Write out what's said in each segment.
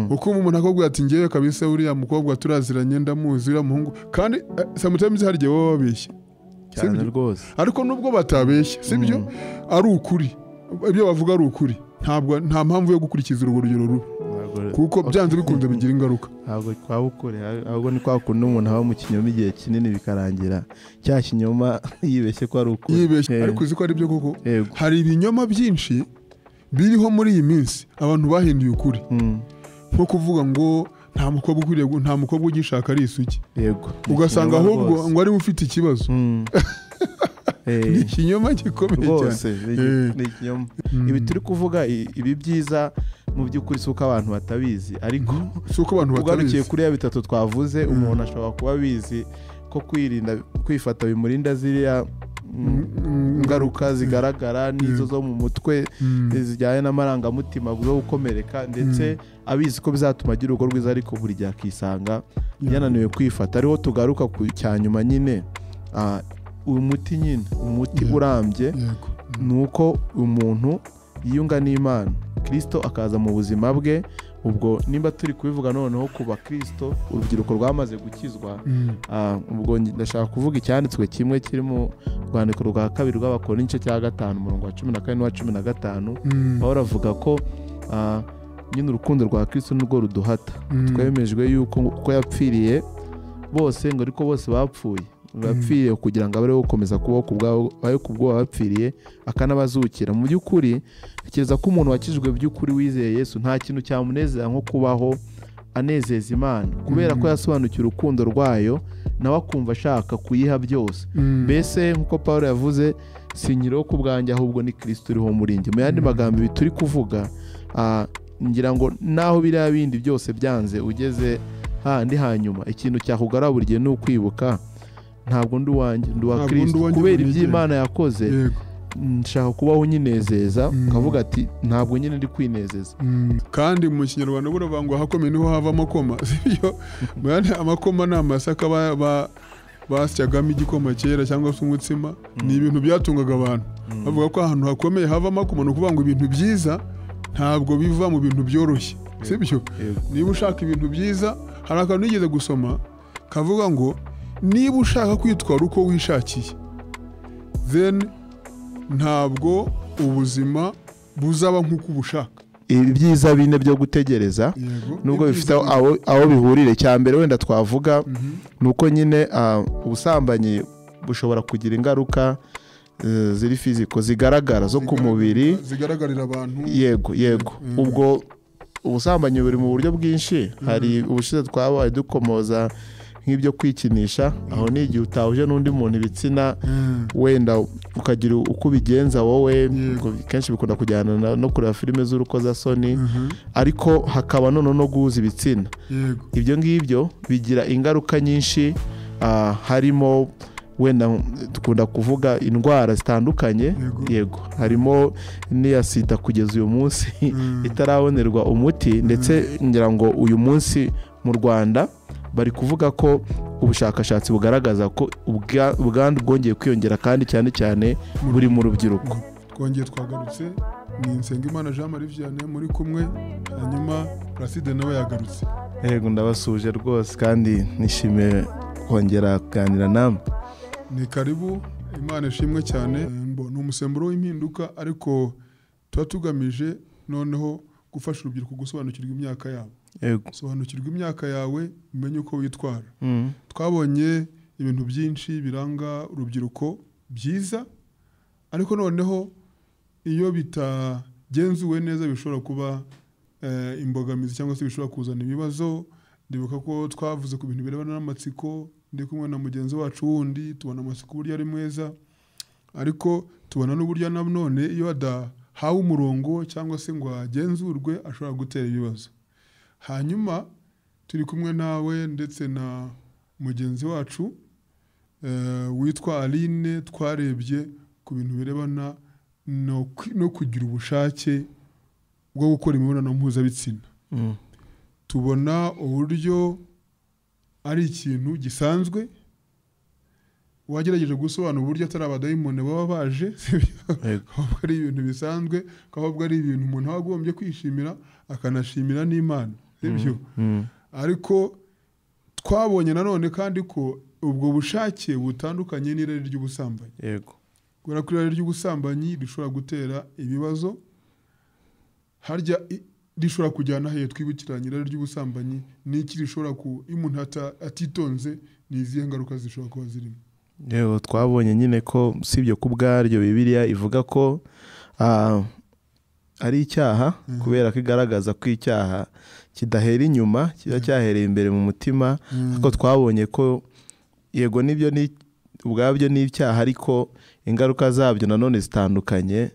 uko umuntu akobwa ati ngiye kabisa uriya mukobwa turaziranye ndamuzi uriya muhungu kandi sometimes hari gihe baba babeshye cyane rwose ariko nubwo batabeshye sibyo ari ukuri ibyo bavuga ari ukuri nta mpamvu yo gukurikiza urwo rugero rubi kuko byanze bikunze bigira ingaruka ntabwo twaba ukuri ahubwo ni kwa kundi umuntu aba mu kinyoma igihe kinini bikarangira cya kinyoma yibeshye ko ari ukuri yibeshye ariko uzi ko ari byo koko hari ibinyoma byinshi biriho muri iyi minsi abantu bahinduye ukuri nko kuvuga ngo nta mukobwa ugishaka ari isugi ugasanga ahubwo ngo ari ufite ikibazo ni ikinyoma gikomeye cyane ni ikinyoma ibi turi kuvuga ibi byiza mu by'ukuri si uko abantu batabizi ariko si uko abantu batabizi ugarukiye kuri ya bitatu twavuze umuntu ashobora kuba abizi ko kwifata bimurinda ziriya ingaruka zigaragara n'izo zo mu mutwe zijyanye n'amarangamutima yo gukomereka ndetse abizi ko bizatuma agira urugo rwiza ariko buri gihe akisanga yananiwe kwifata ariho tugaruka ku cyanyuma nyine uyu muti nyine umuti urambye ni uko umuntu yiyunga n'Imana Kristo akaza mu buzima bwe ubwo nimba turi kubivuga noneho ku bakristo urubyiruko rwamaze gukizwa ubwo ndashaka kuvuga icyanditswe kimwe kiri mu rwandiko rwa kabiri rw'Abakorinto cya 5 umurongo wa 14 n'uwa 15 aho ravuga ko nyine urukundo rwa Kristo nirwo ruduhata twemejwe yuko uko yapfiriye bose ngo ariko bose bapfuye bapfiriye kugira ngo abereho gukomeza kubaho kubwo bapfiriye akanabazukira mu by'ukuri tekereza ko umuntu wakijwe by'ukuri wizeye Yesu nta kintu cyamunezeza nko kubaho anezeza Imana kubera ko yasobanukiye urukundo rwayo nawe akumva ashaka kuyiha byose mbese nkuko Paulo yavuze sinyiriho ku bwanjye ahubwo ni Kristo uriho muri njye mu yandi magambo ibi turi kuvuga ngira ngo naho biriya bindi byose byanze ugeze handi hanyuma ikintu cyakugara buri gihe ni ukwibuka ntabwo ndi uwanjye ndi uwa Kristo kubera iby'Imana yakoze nshaka kubaho unyinezeza ukavuga ati ntabwo nyine ndi kwinezeza kandi mu Kinyarwanda buravuga ngo hakomeye niho hava amakoma sibyo amakoma ni amasaka basyagamo igikoma kera cyangwa se umutsima ni ibintu byatungaga abantu bavuga ko ahantu hakomeye hava amakoma ni ukuvuga ngo ibintu byiza ntabwo biva mu bintu byoroshye sibyo niba ushaka ibintu byiza hari akantu nigeze gusoma kavuga ngo niba ushaka kwitwara uko wishakiye then ntabwo ubuzima buzaba nk'uko ubushaka ibyiza bine byo gutegereza nubwo bifite aho bihurire cya mbere wenda twavuga nuko nyine ubusambanyi bushobora kugira ingaruka ziri fiziko zigaragara zo ku mubiri zigaragarira abantu yego ubwo ubusambanyi buri mu buryo bwinshi hari ubushize twabaye dukomoza nk'ibyo kwikinisha aho ni igihe utahuje n'undi muntu ibitsina wenda ukagira uko ubigenza wowe kenshi bikunda kujyana no kureba filime z'urukozasoni ariko hakaba no guhuza ibitsina ibyo ngibyo bigira ingaruka nyinshi harimo wenda dukunda kuvuga indwara zitandukanye yego harimo n'iya sida kugeza uyu munsi itarabonerwa umuti ndetse ngira ngo uyu munsi mu Rwanda bari kuvuga ko ubushakashatsi bugaragaza ko ubwandu bwongeye kwiyongera kandi cyane buri mu rubyiruko twongeye twagarutse ni Nsengimana Jean Marie Vianney muri kumwe hanyuma Placide nawe yagarutse yego ndabasuje rwose kandi nishimiye kongera kuganira namwe ni karibu Imana ishimwe cyane ni umusemburo w'impinduka ariko tuba tugamije noneho gufasha urubyiruko gusobanukirwa imyaka yabo sobanukirwa imyaka yawe umenye uko witwara twabonye ibintu byinshi biranga urubyiruko byiza ariko noneho iyo bitagenzuwe neza bishobora kuba imbogamizi cyangwa se bishobora kuzana ibibazo ndibuka ko twavuze ku bintu birebana n'amatsiko ndi kumwe na mugenzi wacu wundi tubona amatsiko uburyo ari meza ariko tubona n'uburyo none iyo adahawe umurongo cyangwa se ngo agenzurwe ashobora gutera ibibazo hanyuma turi kumwe nawe ndetse na mugenzi wacu witwa Aline twarebye ku bintu birebana no kugira ubushake bwo gukora imibonano mpuzabitsina tubona uburyo ari ikintu gisanzwe wagerageje gusobanura uburyo atari abadayimoni baba baje ahubwo ari ibintu bisanzwe ahubwo ari ibintu umuntu aba agombye kwishimira akanashimira n'Imana sibyo ariko twabonye nanone kandi ko ubwo bushake butandukanye n'irari ry'ubusambanyi yego kubera ko irari ry'ubusambanyi rishobora gutera ibibazo harya rishobora kujyana hehe twibukiranye irari ry'ubusambanyi n'iki rishobora ku umuntu atitonze n'izihe ngaruka zishobora kuba zirimo yego twabonye nyine ko sibyo ku bwaryo Bibiliya ivuga ko ari icyaha kubera ko igaragaza ko icyaha kidahera inyuma kiba cyahereye imbere mu mutima ariko twabonye ko yego nibyo ni ubwabyo ni icyaha ariko ingaruka zabyo nanone zitandukanye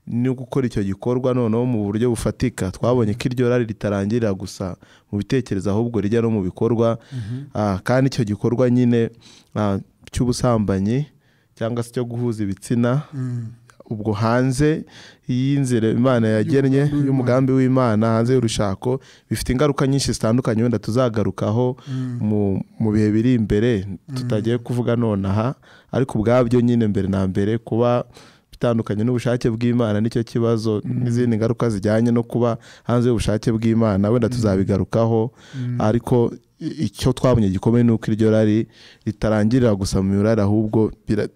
no gukora icyo gikorwa noneho mu buryo bufatika twabonye ko iryo rari ritarangirira gusa mu bitekerezo ahubwo rijya no mu bikorwa kandi icyo gikorwa nyine cy'ubusambanyi cyangwa se cyo guhuza ibitsina ubwo hanze y'inzira Imana yagennye y'umugambi w'Imana hanze y'urushako bifite ingaruka nyinshi zitandukanye wenda tuzagarukaho mu bihe biri imbere tutagiye kuvuga nonaha ariko ubwabyo nyine mbere na mbere kuba bitandukanye n'ubushake bw'Imana nicyo kibazo n'izindi ngaruka zijyanye no kuba hanze y'ubushake bw'Imana wenda tuzabigarukaho ariko icyo twabonye gikomeye nuko iryo rari ritarangirira gusa mu mirari ahubwo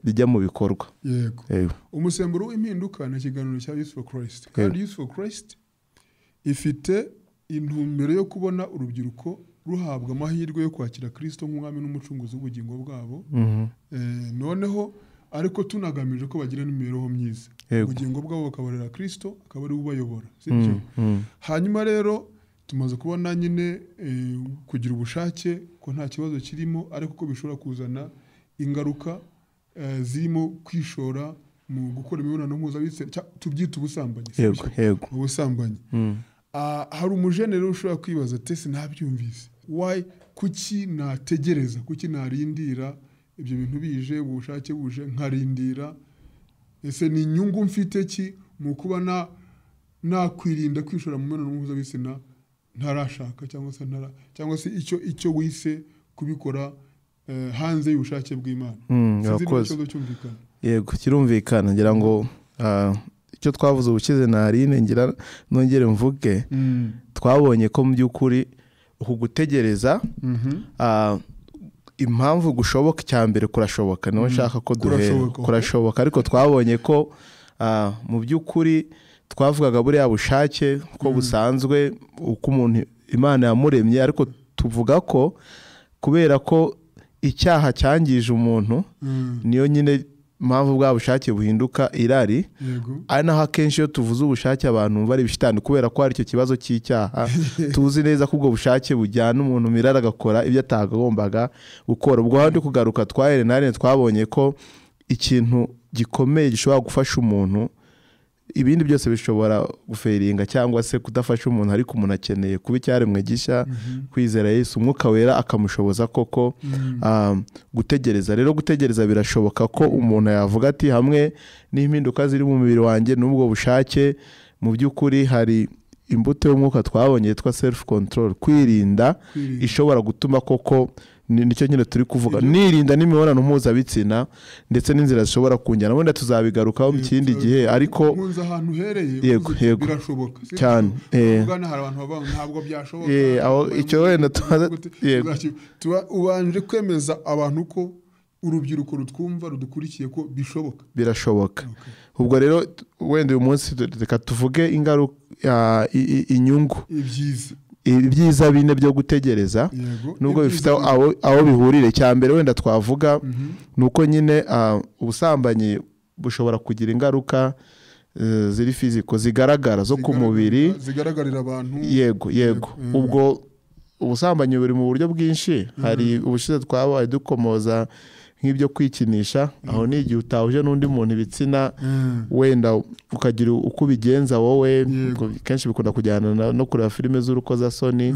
bijya mu bikorwa yego umusemburo w'impinduka na kiganiro cya Youth for Christ kandi Youth for Christ ifite intumbero yo kubona urubyiruko ruhabwa amahirwe yo kwakira Kristo nk'umwami n'umucunguzi w'ubugingo bwabo noneho ariko tunagamije ko bagira n'imibereho myiza ubugingo bwabo bakabarera Kristo akaba ari ubayobora sibyo hanyuma rero tumaze kubona nyine kugira ubushake ko nta kibazo kirimo ariko ko bishobora kuzana ingaruka zirimo kwishora mu gukora imibonano mpuzabitsina tubyita ubusambanyi yego ubusambanyi hari umujenero ushobora kwibaza ati nabyumvise why kuki nategereza kuki narindira ibyo bintu bije ubushake buje nkarindira ese ni inyungu mfite ki mu kuba nakwirinda kwishora mu mibonano mpuzabitsina ntarashaka cyangwa se icyo wise kubikora hanze y'ubushake bw'Imana yego kirumvikana ngira ngo icyo twavuze ubukize narine ngira nongere mvuge twabonye ko mu by'ukuri uku gutegereza impamvu gushoboka cyambere kurashoboka niho nshaka ko duhera kurashoboka ariko twabonye ko mu by'ukuri twavugaga buriya bushake ko busanzwe uko umuntu Imana yamuremye ariko tuvuga ko kubera ko icyaha cyangije umuntu niyo nyine mpamvu bwa bushake buhinduka irari ari naho akenshi iyo tuvuze ubushake abantu bari bishitani kubera ko hari icyo kibazo cy'icyaha tuzi neza ko ubwo bushake bujyana umuntu mirara agakora ibyo atagombaga gukora ubwo handi kugaruka twahere twabonye ko ikintu gikomeye gishobora gufasha umuntu ibindi byose bishobora guferinga cyangwa se kudafasha umuntu ariko umuntu akeneye kuba icyaremwe gishya kwizera Yesu umwuka wera akamushoboza koko gutegereza rero gutegereza birashoboka ko umuntu yavuga ati hamwe n'impinduka ziri mu mubiri wanjye n'ubwo bushake mu by'ukuri hari imbuto y'umwuka twabonye yitwa self control kwirinda ishobora gutuma koko nicyo nyine turi kuvuga nirinda n'imibonano mpuzabitsina ndetse n'inzira zishobora kunjyana wenda tuzabigarukaho mu kindi gihe ariko munza ahantu hereye yego birashoboka cyane ubwana hari abantu bavuga ntabwo byashoboka aho icyo wenda ubanje kwemeza abantu ko urubyiruko rutwumva rudukurikiye ko bishoboka birashoboka ubwo rero wenda uyu munsi reka tuvuge ingaruka inyungu ibyiza bine byo gutegereza nubwo bifite aho bihurire cyambere wenda twavuga nuko nyine ubusambanyi bushobora kugira ingaruka ziri fiziko zigaragara zo ku mubiri zigaragarira abantu yego ubwo ubusambanyi buri mu buryo bwinshi hari ubushize twabaye dukomoza nk'ibyo kwikinisha aho ni igihe utahuje n'undi muntu ibitsina wenda ukagira uko ubigenza wowe kenshi bikunda kujyana no kureba filime z'urukozasoni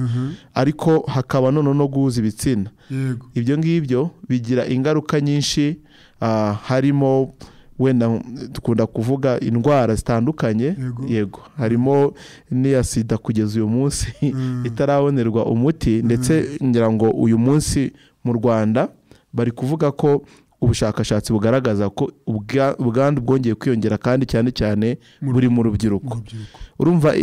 ariko hakaba no guhuza ibitsina ibyo ngibyo bigira ingaruka nyinshi harimo wenda dukunda kuvuga indwara zitandukanye yego harimo n'iya sida kugeza uyu munsi itarabonerwa umuti ndetse ngira ngo uyu munsi mu Rwanda bari kuvuga ko ubushakashatsi bugaragaza ko ubwandu bwongeye kwiyongera kandi cyane cyane buri mu rubyiruko. Urumva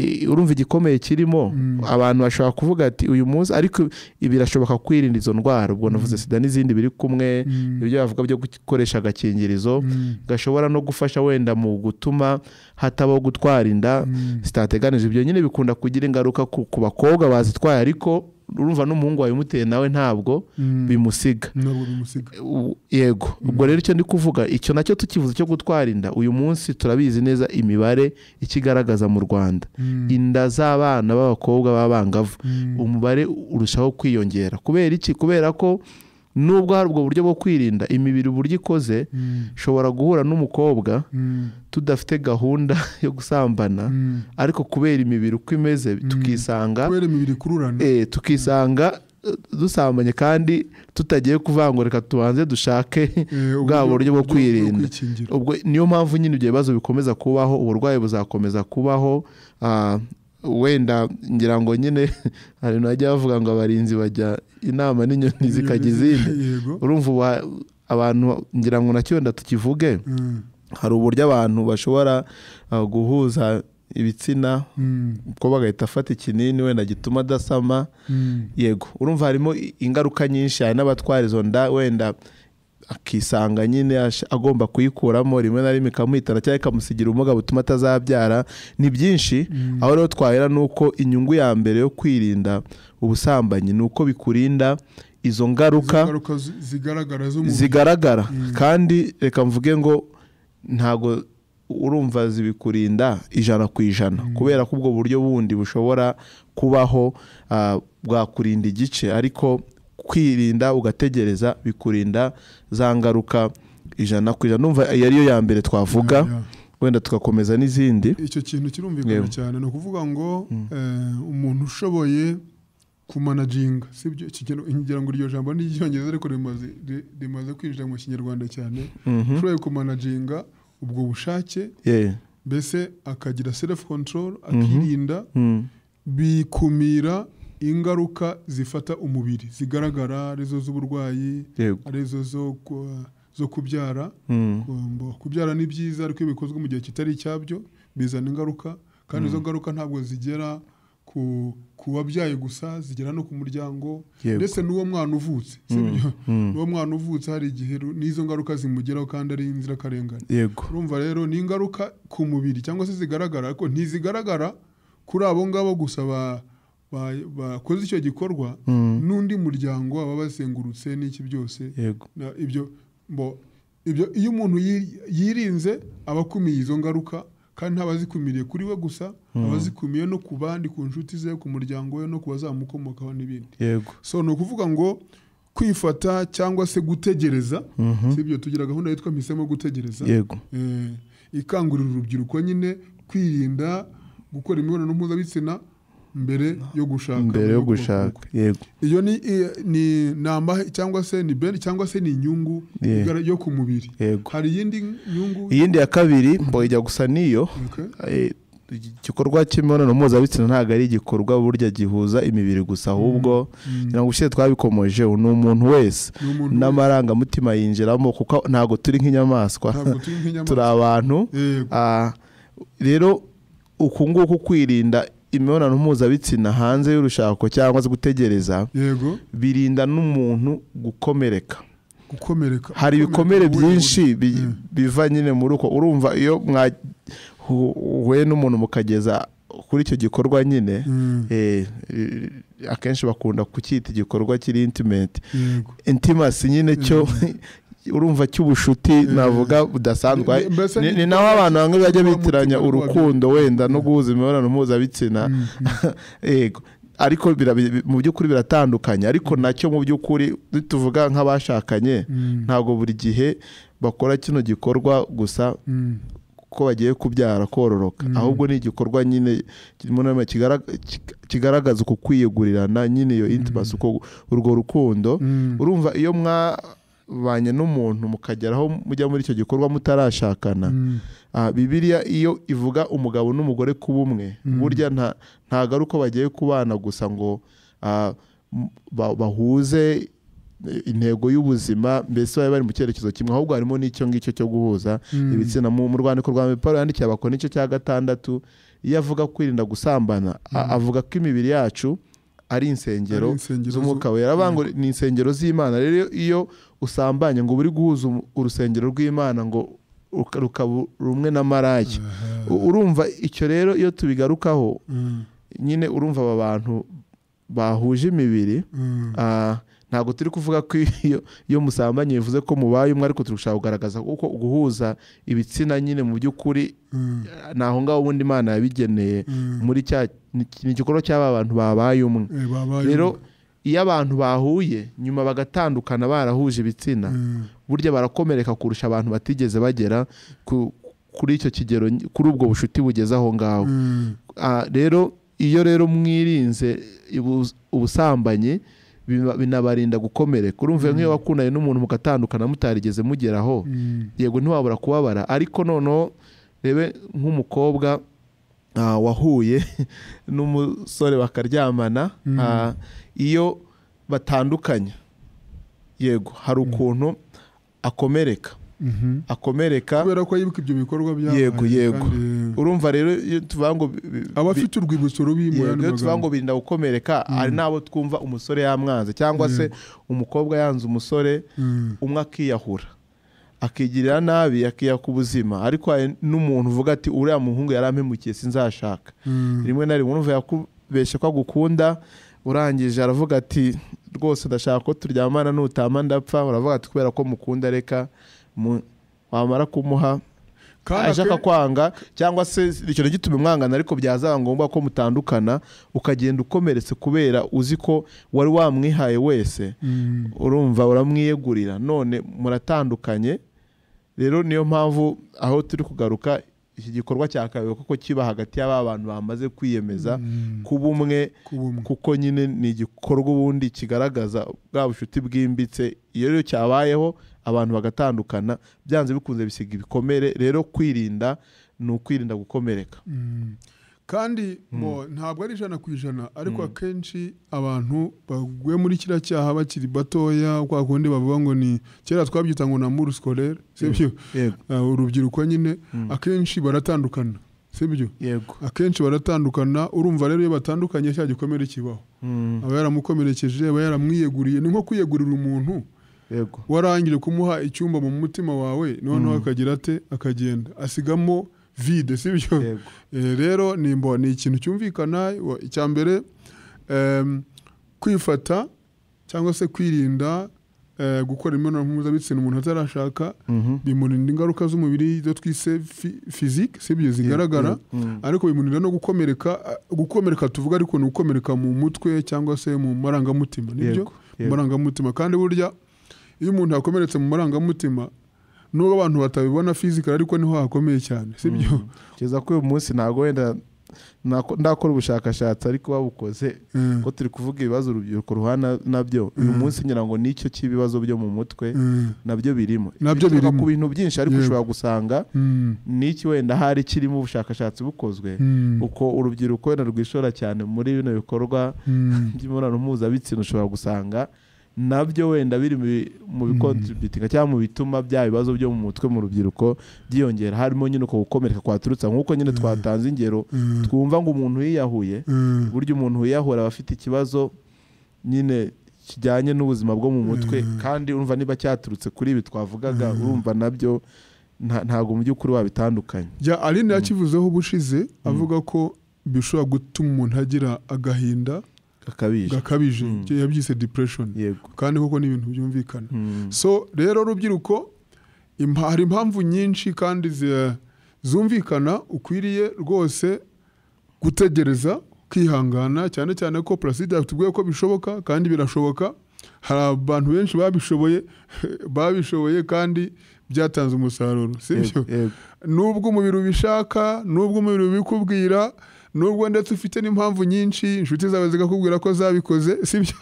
igikomeye kirimo abantu bashobora kuvuga ati uyu munsi ariko birashoboka kwirinda izo ndwara, ubwo navuze sida n'izindi biri kumwe, ibyo bavuga byo gukoresha agakingirizo gashobora no gufasha wenda mu gutuma hatabaho gutwara inda zitateganije. Ibyo nyine bikunda kugira ingaruka ku bakobwa bazitwaye, ariko urumva n'umuhungu wawe umuteye nawe ntabwo bimusiga. Yego, ubwo rero icyo ndi kuvuga icyo nacyo tukivuze cyo gutwara inda, uyu munsi turabizi neza imibare ikigaragaza mu Rwanda inda z'abana b'abakobwa b'abangavu umubare urushaho kwiyongera. Kubera iki? Kubera ko nubwo hari ubwo buryo bwo kwirinda, imibiri uburyo ikoze shobora guhura n'umukobwa tudafite gahunda yo gusambana, ariko kubera imibiri uko imeze tukisanga tukisanga dusambanye kandi tutagiye kuvangura, reka tubanze dushake bwa buryo bwo kwirinda. Ubwo niyo mpamvu nyine ibyo bibazo bikomeza kubaho, uburwayi buzakomeza kubaho. Wenda ngira ngo nyine hari najya bavuga ngo abarinzi bajya inama n'inyoni zikajya izindi. Urumva abantu ngira ngo nacyo wenda tukivuge, hari uburyo abantu bashobora guhuza ibitsina ko bagahita afata ikinini wenda gituma adasama. Yego, urumva harimo ingaruka nyinshi. Hari n'abatwara izo nda wenda akisanga nyine agomba kuyikuramo, rimwe na rimwe ikamuhitana cyangwa ikamusigira ubumuga butuma atazabyara. Ni byinshi. Aho rero twahera nuko inyungu ya mbere yo kwirinda ubusambanyi nuko bikurinda izo ngaruka zigaragara. Kandi reka mvuge ngo ntago urumva zibikurinda 100%, kubera ko ubwo buryo bundi bushobora kubaho bwakurinda igice, ariko kwirinda ugategereza bikurinda za ngaruka 100%. Numva yariyo ya mbere twavuga, wenda tugakomeza n'izindi. Icyo kintu kirumvikana cyane, no kuvuga ngo umuntu ushoboye kumanaginga, sibyo? Ngira ngo iryo jambo ni icyongereza ariko rimaze kwinjira mu Kinyarwanda cyane. Ushoboye kumanaginga ubwo bushake, mbese akagira self control, akirinda, bikumira ingaruka zifata umubiri zigaragara, arizo z'uburwayi, arizo zo kubyara. Kubyara ni byiza, ariko bikozwe mu gihe kitari cyabyo bizana ingaruka, kandi izo ngaruka ntabwo zigera ku babyaye gusa, zigera no ku muryango ndetse n'uwo mwana uvutse, sibyo? N'uwo mwana uvutse hari igihe n'izo ngaruka zimugeraho kandi ari inzirakarengane. Urumva rero ni ingaruka ku mubiri cyangwa se zigaragara, ariko ntizigaragara kuri abo ngabo gusa bakoze icyo gikorwa, n'undi muryango aba bazengurutse n'iki byose. Ibyo iyo umuntu yirinze abakumiye izo ngaruka, kandi ntabazikumiriye kuri we gusa, abazikumiye no ku bandi, ku nshuti ze, ku muryango we, no ku bazamukomokaho n'ibindi. So ni ukuvuga ngo kwifata cyangwa se gutegereza, sibyo? Tugira gahunda yitwa mpisemo gutegereza, ikangurira urubyiruko nyine kwirinda gukora imibonano mpuzabitsina mbere yo gushaka. Yego, iyo ni namba cyangwa se ni bene cyangwa se ni inyungu yo ku mubiri. Hari iyindi nyungu, iyindi ya kabiri ijya gusa niyo. Igikorwa cy'imibonano mpuzabitsina ntabwo ari igikorwa burya gihuza imibiri gusa, ahubwo ngira ngo ushize twabikomoje, ni umuntu wese n'amarangamutima yinjiramo, kuko ntabwo turi nk'inyamaswa, turi abantu. Rero uku nguku kwirinda imibonano mpuzabitsina hanze y'urushako cyangwa se gutegereza, birinda n'umuntu gukomereka. Hari ibikomere byinshi biva nyine muri uko. Urumva iyo mwahuye n'umuntu mukageza kuri icyo gikorwa nyine, akenshi bakunda kucyita igikorwa kiri intimacy nyine, cyo urumva cy'ubushuti navuga budasanzwe. Ni naho abantu bamwe bajya bitiranya urukundo wenda no guhuza imibonano mpuzabitsina. Ariko mu by'ukuri biratandukanye, ariko nacyo mu by'ukuri tuvuga nk'abashakanye ntabwo buri gihe bakora kino gikorwa gusa ko bagiye kubyara, kororoka, ahubwo ni igikorwa nyine kigaragaza uko kwiyigurirana nyine, iyo intimacy, urwo rukundo. Urumva iyo mwabanye n'umuntu mukageraho mujya muri icyo gikorwa mutarashakana, Bibiliya iyo ivuga umugabo n'umugore kuba umwe, burya ntago ari uko bagiye kubana gusa ngo bahuze intego y'ubuzima mbese bari mu cyerekezo kimwe ahubwo harimo n'icyo ngicyo cyo guhuza ibitsina mu rwandiko rwa Paulo yandikiye Abakora nicyo cya 6 iyo avuga kwirinda gusambana avuga ko imibiri yacu ari insengero z'umwuka wera abango ni insengero z'Imana. Rero iyo usambanye ngo buri guhuza urusengero rw'Imana ngo rukaba rumwe na maraya urumva icyo rero iyo tubigarukaho nyine urumva aba bantu bahuje imibiri ntabwo turi kuvuga ko iyo musambanye bivuze ko mubaye umwe ariko turashaka kugaragaza uko guhuza ibitsina nyine mu by'ukuri naho ngaho ubundi Imana yabigeneye muri ni igikorwa cy'aba bantu babaye umwe. Rero iyo abantu bahuye nyuma bagatandukana barahuje ibitsina burya barakomereka kurusha abantu batigeze bagera kuri icyo kigero kuri ubwo bushuti bugeze aho ngaho. Rero iyo rero mwirinze ubusambanyi binabarinda gukomereka. Urumva nk'iyo wakundanye n'umuntu mugatandukana mutarigeze mugeraho yego ntiwabura kubabara ariko noneho rebe nk'umukobwa wahuye n'umusore bakaryamana iyo batandukanye yego hari ukuntu akomereka kubera ko yibuka ibyo bikorwa byawe. Yego urumva rero tuvuga ngo abafite urwibutso rubimo yani tuvuga ngo birinda gukomereka ari nabo twumva umusore yamwanze cyangwa se umukobwa yanze umusore umwe akiyahura akigirira nabi akiyaka ubuzima ariko n'umuntu uvuga ati uriya muhungu yarampemukiye sinzashaka. Rimwe na rimwe urumva yakubeshe ko agukunda urangije aravuga ati rwose ndashaka ko turyamana n'utama ndapfa uravuga ati kubera ko mukunda reka wamara kumuha ashaka kwanga cyangwa se icyo gituma mwangana ariko byazaba ngombwa ko mutandukana ukagenda ukomeretse kubera uzi ko wari wamwihaye wese urumva uramwiyegurira none muratandukanye. Rero niyo mpamvu aho turi kugaruka iki gikorwa cyakabaye kuko kiba hagati y'aba bantu bamaze kwiyemeza kuba umwe kuko nyine ni igikorwa ubundi kigaragaza bwa bushuti bwimbitse. Iyo rero cyabayeho abantu bagatandukana byanze bikunze bisiga ibikomere. Rero kwirinda ni ukwirinda gukomereka kandi ntabwo ari 100% ariko akenshi abantu baguye muri kiriya cyaha bakiri batoya kwa kundi bavuga ngo ni kera twabyita ngo na muru scolaire sibyo urubyiruko nyine akenshi baratandukana sibyo akenshi baratandukana. Urumva rero iyo batandukanye cya gikomere kibaho aba yaramukomerekeje aba yaramwiyeguriye. Ni nko kwiyegurira umuntu warangire kumuha icyumba mu mutima wawe noneho akagira ate akagenda asigamo vide sibyo. Rero ni ikintu cyumvikana. Icyambere kwifata cyangwa se kwirinda gukora imibonano mpuzabitsina umuntu atarashaka bimurinda ingaruka z'umubiri zo twise physique sibyo zigaragara ariko bimurinda no gukomereka tuvuga ariko ni gukomereka mu mutwe cyangwa se mu marangamutima nibyo marangamutima. Kandi burya iyo umuntu yakomeretse mu marangamutima nubwo abantu batabibona physical ariko niho hakomeye cyane sibyo. Keza ko uyu munsi ntago wenda ndakora ubushakashatsi ariko babukoze ko turi kuvuga ibibazo urubyiruko ruhana nabyo uyu munsi ngira ngo nicyo cy'ibibazo byo mu mutwe nabyo birimo ku bintu byinshi ariko ushobora gusanga n'iki wenda hari kirimo ubushakashatsi bukozwe uko urubyiruko wenda rwishora cyane muri bino bikorwa by'imibonano mpuzabitsina ushobora gusanga nabyo wenda biri mu bikontributinga cyangwa mu bituma bya bibazo byo mu mutwe mu rubyiruko byiyongera. Harimo nyine uko gukomereka kwaturutsa nk'uko nyine twatanze ingero twumva ngo umuntu yiyahuye buryo umuntu wiyahura abafite ikibazo nyine kijyanye n'ubuzima bwo mu mutwe kandi urumva niba cyaturutse kuri ibi twavugaga urumva nabyo ntago mu by'ukuri wabitandukanye. Aline yakivuzeho ubushize avuga ko bishobora gutuma umuntu agira agahinda gakabije yabyise depression kandi koko ni ibintu byumvikana. So rero rubyiruko hari impamvu nyinshi kandi zumvikana ukwiriye rwose gutegereza kwihangana cyane cyane ko Placide yatubwiye ko bishoboka kandi birashoboka. Hari abantu benshi babishoboye kandi byatanze umusaruro sibyo. Nubwo umubiri ubishaka nubwo umubiri ubikubwira nubwo ndetse ufite n'impamvu nyinshi inshuti zawe zigakubwira ko zabikoze sibyo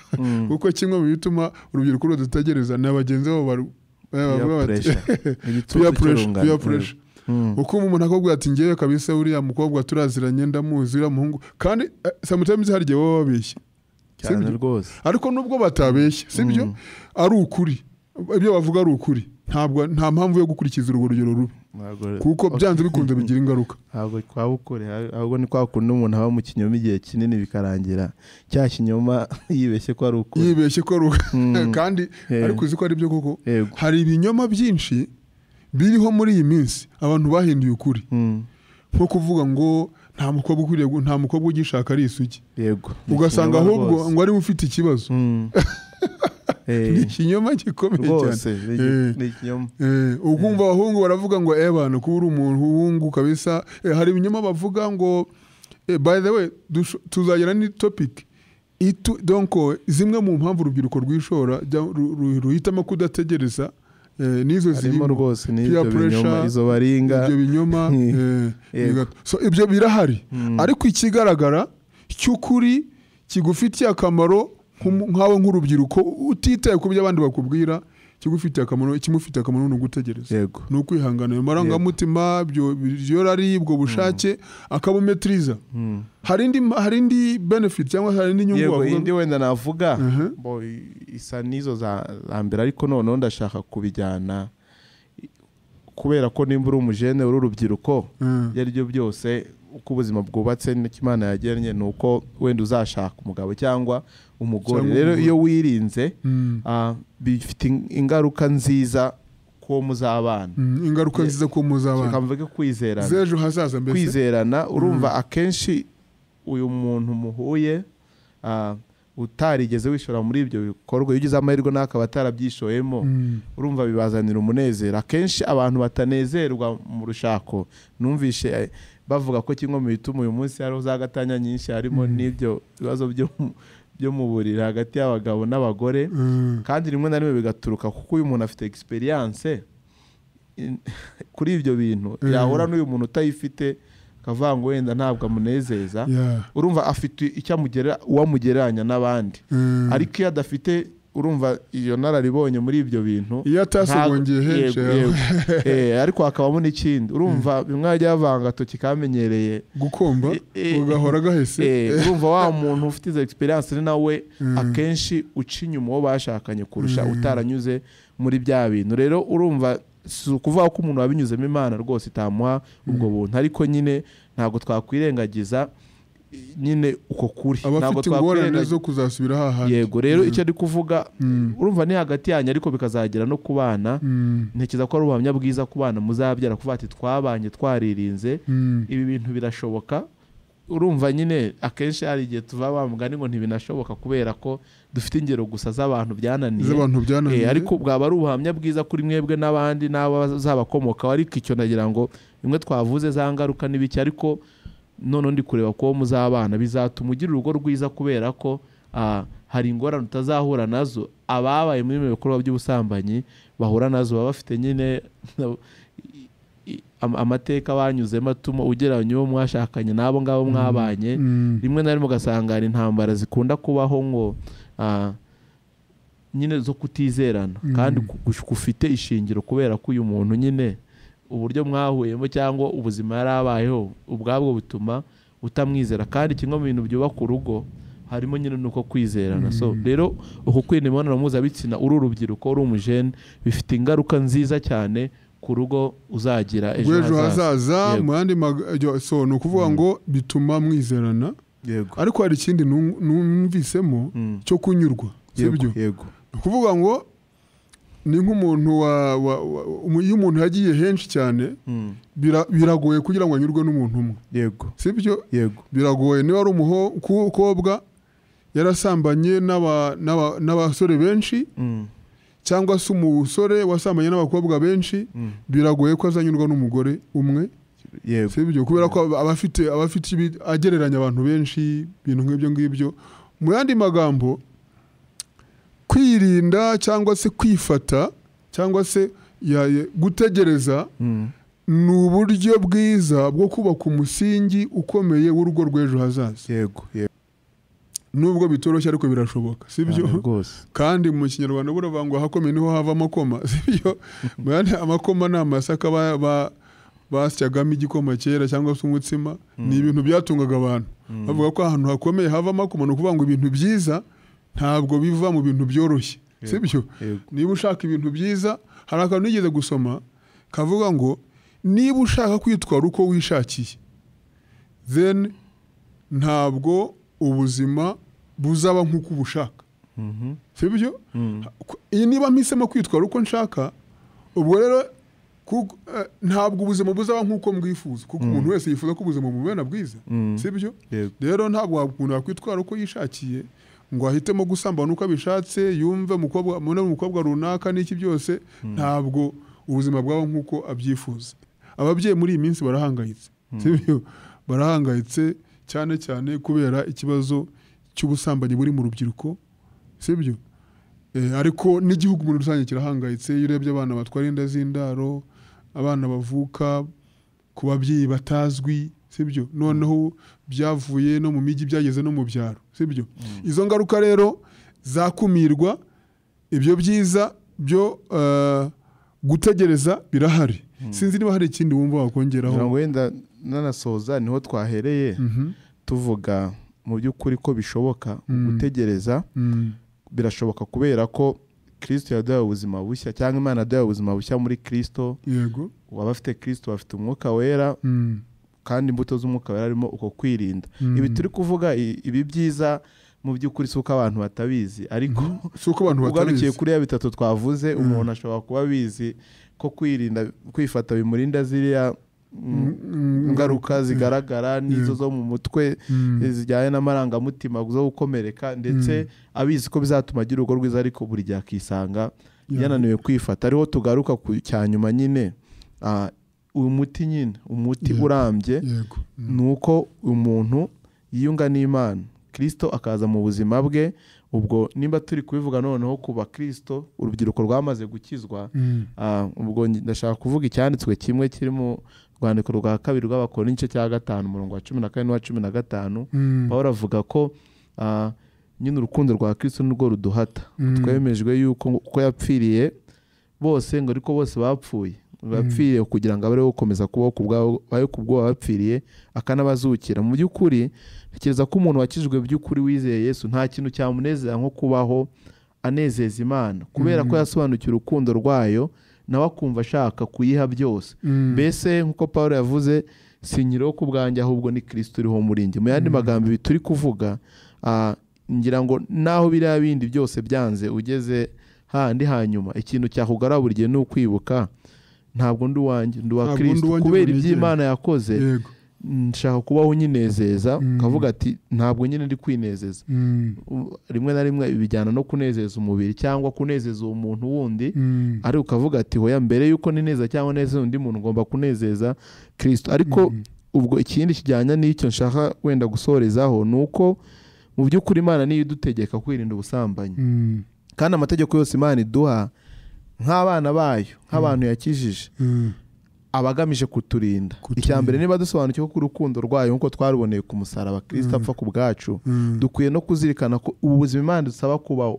kuko kimwe mu bituma urubyiruko rudategereza n'abagenzi babo peer pressure uko umuntu akubwira ati ngiye kabisa uriya mukobwa turaziranye ndamuzi uriya muhungu kandi sometimes hari igihe baba babeshye cyane rwose ariko nubwo batabeshye sibyo ari ukuri ibyo bavuga ari ukuri nta mpamvu yo gukurikiza urugero rubi kuko byanze bikunze bigira ingaruka ntabwo twaba ukuri ahubwo ni kwa kundi umuntu aba mu kinyoma igihe kinini bikarangira cya kinyoma yibeshye ko ari ukuri kandi ariko uzi ko ari byo koko hari ibinyoma byinshi biriho muri iyi minsi abantu bahinduye ukuri nko kuvuga ngo nta mukobwa ugishaka ari isugi ugasanga ahubwo ngo ari ufite ikibazo ni ikinyoma gikomeye cyane ni ikinyoma ukumva abahungu baravuga ngo abantu kuba uri umuntu wungu kabisa hari ibinyoma bavuga ngo by the way tuzagira ni topic donc zimwe mu mpamvu urubyiruko rwishora ruhitamo kudategereza nizo zirimo rwose n'ibyo binyoma izo baringa ibyo binyoma so ibyo birahari ariko ikigaragara cy'ukuri kigufitiye akamaro nkawe nk'urubyiruko utitaye ku byo abandi bakubwira kimufitiye akamaro ni ugutegereza ni ukwihangana ayo marangamutima byo raribwo bushake akabumetriza hari indi benefit cyangwa hari indi nyungu wavuga indi wenda navuga isa nizo za mbere ariko noneho ndashaka kubijyana kubera ko nimba uri umujene uri urubyiruko yari byo byose uko ubuzima bwubatse n'ikimana yagennye ni uko wenda uzashaka umugabo cyangwa umugore rero iyo wirinze bifite ingaruka nziza ko muzabana ingaruka nziza ko muzabana kamvuge kwizerana zejo hazaza mbese kwizerana urumva akenshi uyu muntu muhuye utarigeze wishora muri ibyo bikorwa ugize amahirwe n'akaba atarabyishoyemo urumva bibazanira umunezero akenshi abantu batanezerwa mu rushako numvishe bavuga ko kimwe mu bituma uyu munsi hariho za gatanya nyinshi harimo n'ibyo bibazo byo mu buriri hagati y'abagabo n'abagore kandi rimwe na rimwe bigaturuka kuko uyu muntu afite experience kuri ibyo bintu yahora n'uyu muntu utayifite akavuga ngo wenda ntabwo amunezeza urumva afite icyo uwamugereranya n'abandi ariko iyo adafite urumva iyo nararibonye muri ibyo bintu iyo atasogongeye henshi ariko hakabamo n'ikindi urumva bimwe yajya yavanga toki kamenyereye gukomba ugahora gahese urumva wa muntu ufite izo experience ni nawe akenshi uca inyuma uwo bashakanye kurusha utaranyuze muri bya bintu rero urumva si ukuvuga ko umuntu wabinyuzemo Imana rwose itamuha ubwo buntu ariko nyine ntabwo twakwirengagiza nyine uko kuri ntabwo twakwirengagiza zo kuzasubira hahandi yego rero icyo ari kuvuga urumva ni hagati yanyu ariko bikazagera no kubana ntekereza ko ari ubuhamya bwiza kubana muzabyara kuvuga ati twabanye twaririnze ibi bintu birashoboka urumva nyine akenshi hari igihe tuva bamugani ngo ntibinashoboka kubera ko dufite ingero gusa z'abantu byananiye ariko bwaba ari ubuhamya bwiza kuri mwebwe n'abandi n'abazabakomokaho ariko icyo nagira ngo bimwe twavuze za ngaruka n'ibiki ariko none ndi kureba ko muzabana bizatuma ugira urugo rwiza kubera ko hari ingorane utazahura nazo ababaye muri bikorwa by'ubusambanyi bahura nazo baba bafite nyine amateka banyuzemo atuma ugereranya uwo mwashakanye n'abo ngabo mwabanye rimwe na rimwe ugasanga hari intambara zikunda kubaho ngo nyine zo kutizerana kandi ufite ishingiro kubera ko uyu muntu nyine uburyo mwahuyemo cyangwa ubuzima yarabayeho ubwabwo butuma utamwizera kandi kimwe mu bintu byubaka urugo harimo nyine nuko kwizerana so rero uko kwina imibonano mpuzabitsina uri urubyiruko uri umujene bifite ingaruka nziza cyane ku rugo uzagira ejo hazaza mu yandi so ni ukuvuga ngo bituma mwizerana ariko hari ikindi numvisemo cyo kunyurwa sibyo ni ukuvuga ngo ni nk'umuntu iyo umuntu yagiye henshi cyane biragoye kugira ngo anyurwe n'umuntu umwe sibyo biragoye niba ari umukobwa yarasambanye n'abasore benshi cyangwa se umusore wasambanye n'abakobwa benshi biragoye ko azanyurwa n'umugore umwe sibyo kubera ko abafite agereranya abantu benshi ibintu nk'ibyo ngibyo mu yandi magambo kwirinda cyangwa se kwifata cyangwa se gutegereza ni uburyo bwiza bwo kubaka umusingi ukomeye w'urugo rw'ejo hazaza nubwo bitoroshye ariko birashoboka sibyo kandi mu kinyarwanda buravuga ngo ahakomeye niho hava amakoma sibyo amakoma ni amasaka basyagamo igikoma kera cyangwa se umutsima ni ibintu byatungaga abantu bavuga ko ahantu hakomeye havamo kumanuka kuvuga ngo ibintu byiza ntabwo biva mu bintu byoroshye sibyo niba ushaka ibintu byiza hari akantu nigeze gusoma kavuga ngo niba ushaka kwitwara uko wishakiye then ntabwo ubuzima buzaba nk'uko ubushaka sibyo iyi niba mpisemo kwitwara uko nshaka ubwo rero ntabwo ubuzima buzaba nk'uko mbwifuza kuko umuntu wese yifuza ko ubuzima bumubera bwiza sibyo rero ntabwo umuntu yakwitwara uko yishakiye ngo ahitemo gusambana uko abishatse yumve umukobwa runaka n'iki byose ntabwo ubuzima bwabo nk'uko abyifuza ababyeyi muri iyi minsi barahangayitse sibyo barahangayitse cyane cyane kubera ikibazo cy'ubusambanyi buri mu rubyiruko sibyo ariko n'igihugu muri rusange kirahangayitse iyo urebye abana batwara inda z'indaro abana bavuka ku babyeyi batazwi sibyo noneho byavuye no mu mijyi byageze no mu byaro sibyo izo ngaruka rero zakumirwa ibyo byiza byo gutegereza birahari sinzi niba hari ikindi wumva wakongeraho wenda nanasoza niho twahereye tuvuga mu by'ukuri ko bishoboka gutegereza birashoboka kubera ko Kristo yaduhaye ubuzima bushya cyangwa Imana yaduhaye ubuzima bushya muri Kristo yego wabafite Kristo bafite umwuka wera kandi imbuto z'umwuka wera arimo uko kwirinda ibi turi kuvuga ibi byiza mu by'ukuri suko abantu batabizi ariko suko abantu batabizi kuri ya bitatu twavuze umuntu ashobora kuba bizi ko kwirinda kwifata bimurinda ziriya ngaruka zigaragara n'izo zo mu mutwe zijyanye n'amarangamutima zo gukomereka ndetse abizi ko bizatuma agira urugo rwiza ariko buri gihe akisanga yananiwe kwifata ariho tugaruka ku cyanyuma nyine uyu muti nyine umuti urambye ni uko umuntu yiyunga n'Imana Kristo akaza mu buzima bwe ubwo nimba turi kubivuga noneho kuba Kristo urubyiruko rwamaze gukizwa ubwo ndashaka kuvuga icyanditswe kimwe kiri mu rwandiko rwa kabiri rw'Abakorinto cya 5 umurongo wa 14 n'uwa 15 Pawulo avuga ko nyine urukundo rwa Kristo nirwo ruduhata twemejwe yuko uko yapfiriye bose ngo ariko bose bapfuye bapfiriye kugira ngo abereho gukomeza kubaho kubwo bapfiriye akanabazukira mu by'ukuri ntekereza ko umuntu wakijwe by'ukuri wizeye Yesu nta kintu cyamunezeza nko kubaho anezeza Imana kubera ko yasobanukiwe urukundo rwayo nawe akumva ashaka kuyiha byose mbese nk'uko Pawulo yavuze sinyiriho ku bwanjye ahubwo ni Kristo uriho muri njye mu yandi magambo ibi turi kuvuga ngira ngo naho biriya bindi byose byanze ugeze handi hanyuma ikintu cyakugarura buri gihe ni ukwibuka ntabwo ndi uwanjye ndi uwa Kristo kubera iby'Imana yakoze nshaka kubaho unyinezeza ukavuga ati ntabwo nyine ndi kwinezeza rimwe na rimwe bijyana no kunezeza umubiri cyangwa kunezeza uwo muntu wundi ari ukavuga ati hoya mbere yuko nineza cyangwa neza undi muntu ngomba kunezeza Kristo ariko ubwo ikindi kijyanye n'icyo nshaka wenda gusorezaho nuko mu by'ukuri Imana niyo idutegeka kwirinda ubusambanyi kandi amategeko yose Imana iduha nk'abana bayo nk'abantu yakijije abagamije kuturinda icyambere niba dusobanukiwe ko urukundo rwayo nkuko twaruboneye ku musaraba Kristo apfa ku bwacu dukwiye no kuzirikana ko ubuzima Imana dusaba kuba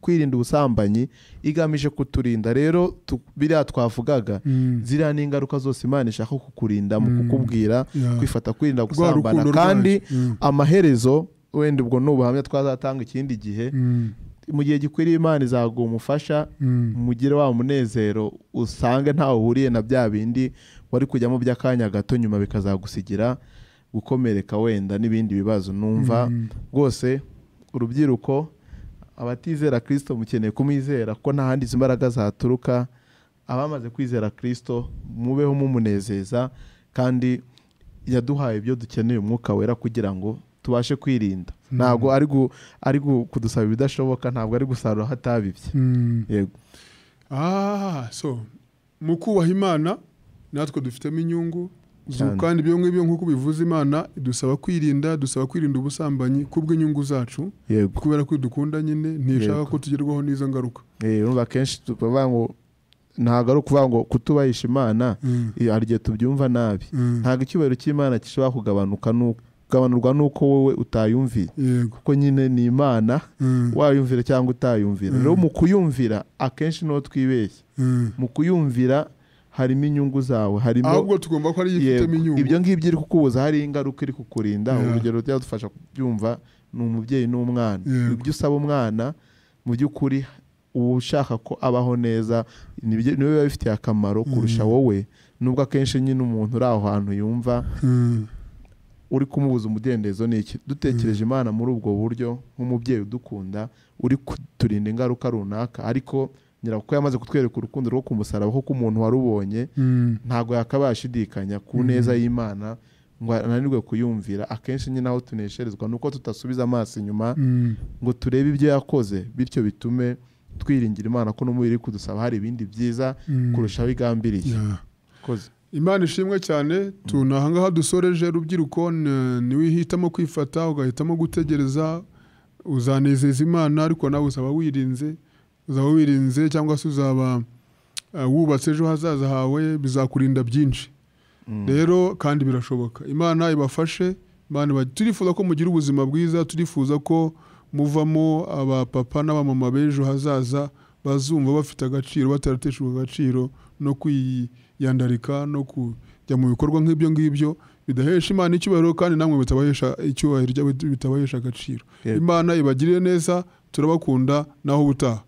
kwirinda ubusambanyi igamije kuturinda rero biriya twavugaga ziriya n'ingaruka zose Imana ishaka kukurinda mu kukubwira kwifata kwirinda gusambana kandi amaherezo wenda ubwo n'ubuhamya twazatanga ikindi gihe mu gihe gikwiriye Imana izaguha umufasha mugire wa munezero usange ntawe uhuriye na bya bindi wari kujyamo by'akanya gato nyuma bikazagusigira gukomereka wenda n'ibindi bibazo numva rwose urubyiruko abatizera Kristo mukeneye kumwizera ko nta handi imbaraga zaturuka abamaze kwizera Kristo mubeho mumunezeza kandi yaduhaye ibyo dukeneye umwuka wera kugira ngo tubashe kwirinda ntabwo ari kudusaba ibidashoboka ntabwo ari gusarura hatabibye yego so mu kubaha Imana natwe dufitemo inyungu kandi ibyo ngibyo nk'uko bivuze Imana idusaba kwirinda ubusambanyi kubw'inyungu zacu kubera ko dukunda nyine ntishaka ko tugerwaho n'izo ngaruka urumva kenshi tuvuga ngo ntabwo ari ukuvuga ngo kutubahisha Imana hari igihe tubyumva nabi ntabwo icyubahiro cy'Imana gishobora kugabanurwa nuko wowe utayumvira kuko nyine ni Imana wayumvira cyangwa utayumvira rero mu kuyumvira akenshi no twibeshye mu kuyumvira harimo inyungu zawe, harimo ahubwo tugomba ko ari yifitemo inyungu. Ibyo ngibyo iri kukubuza hari ingaruka iri kukurinda. Urugero byadufasha kubyumva ni umubyeyi n'umwana. Ibyo usaba umwana mu by'ukuri ushaka ko abaho neza niwe biba bifitiye akamaro kurusha wowe, nubwo akenshi nyine umuntu uri aho hantu yumva uri kumubuza umudendezo. N'iki dutekereje Imana muri ubwo buryo nk'umubyeyi udukunda uri kuturinda ingaruka runaka, ariko nyirako yamaze kutwereka urukundo rwo kumusaraba ko umuntu warubonye ntago yakabashidikanya ku neza y'Imana ngo ananirwe kuyumvira. Akenshi nyine aho tunesherezwa nuko tutasubiza amaso inyuma ngo turebe ibyo yakoze, bityo bitume twiringira Imana ko n'umubiri iri kudusaba hari ibindi byiza kurushaho igambiriye. Imana ishimwe cyane. Tunahangaha dusoreje rubyiruko, niwihitamo kwifata ugahitamo gutegereza uzanezeza Imana, ariko nawe uzaba wirinze cyangwa se uzaba wubatse ejo hazaza hawe, bizakurinda byinshi. Rero kandi birashoboka. Imana ibafashe. Imana turifuza ko mugira ubuzima bwiza, turifuza ko muvamo abapapa n'abamama b'ejo hazaza bazumva bafite agaciro, batarateshejwe agaciro no kwiyandarika no kujya mu bikorwa nk'ibyo ngibyo bidahesha Imana icyubahiro, kandi namwe bitabahesha icyubahiro, bitabahesha agaciro. Imana ibagirire neza, turabakunda naho ubutaha.